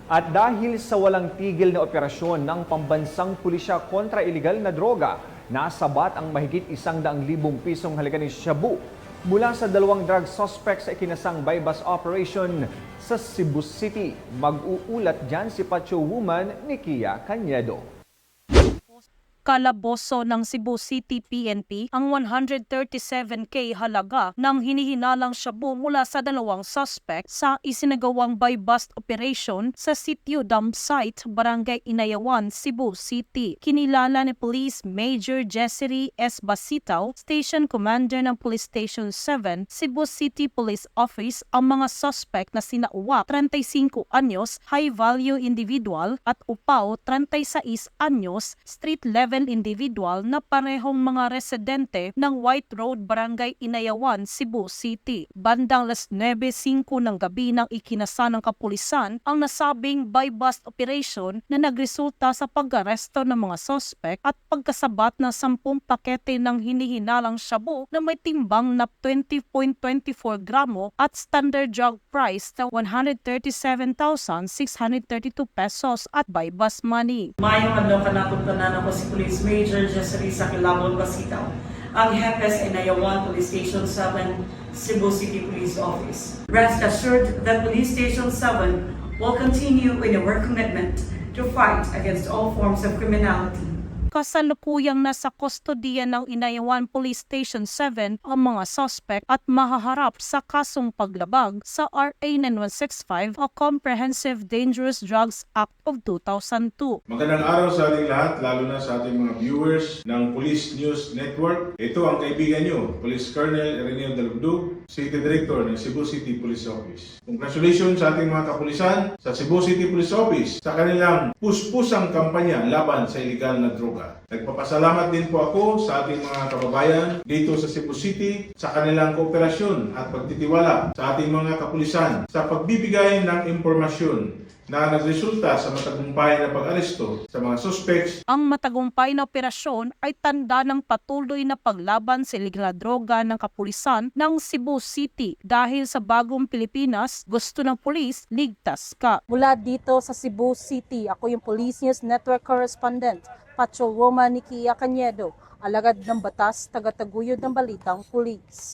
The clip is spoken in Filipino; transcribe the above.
At dahil sa walang tigil na operasyon ng pambansang pulisya kontra iligal na droga, nasabat ang mahigit 100,000 pisong halaga ng shabu mula sa 2 drug suspects sa ikinasang bypass operation sa Cebu City. Mag-uulat dyan si Pacho Woman Nikia Cañedo. Kalaboso ng Cebu City PNP ang 137K halaga ng hinihinalang shabu mula sa 2 suspect sa isinagawang buy-bust operation sa sitio dump site, Barangay Inayawan, Cebu City. Kinilala ni Police Major Jessery S. Basitaw, Station Commander ng Police Station 7, Cebu City Police Office, ang mga suspect na sina Uwak, 35 anyos, high-value individual, at Upaw, 36 anyos, street-level individual na parehong mga residente ng White Road, Barangay Inayawan, Cebu City. Bandang 9:05 ng gabi nang ikinasa ng kapulisan ang nasabing buy-bust operation na nagresulta sa pag-aresto ng mga suspect at pagkasabat ng 10 pakete ng hinihinalang shabu na may timbang na 20.24 gramo at standard drug price na 137,632 pesos at buy-bust money. Mayong adlaw kanatong-tanan ako si Police Major Jessery Sakilabon Basitaw, ang Hepes Inayawan Police Station 7, Cebu City Police Office. Rest assured that Police Station 7 will continue in our commitment to fight against all forms of criminality. Kasalukuyang nasa kustodiya ng Inayawan Police Station 7 ang mga suspect at mahaharap sa kasong paglabag sa RA 9165 o Comprehensive Dangerous Drugs Act of 2002. Magandang araw sa ating lahat, lalo na sa ating mga viewers ng Police News Network. Ito ang kaibigan nyo, Police Colonel Ireneo Dalugdug, City Director ng Cebu City Police Office. Congratulations sa ating mga kapulisan sa Cebu City Police Office sa kanilang puspusang kampanya laban sa iligal na droga. Nagpapasalamat din po ako sa ating mga kababayan dito sa Cebu City sa kanilang kooperasyon at pagtitiwala sa ating mga kapulisan sa pagbibigay ng impormasyon na nagresulta sa matagumpay na pag-aresto sa mga suspects. Ang matagumpay na operasyon ay tanda ng patuloy na paglaban sa iligal na droga ng kapulisan ng Cebu City. Dahil sa bagong Pilipinas, gusto ng pulis, ligtas ka. Mula dito sa Cebu City, ako yung Police News Network Correspondent, Pacho Woman Nikia Cañedo, alagad ng batas, tagataguyod ng balitang pulis.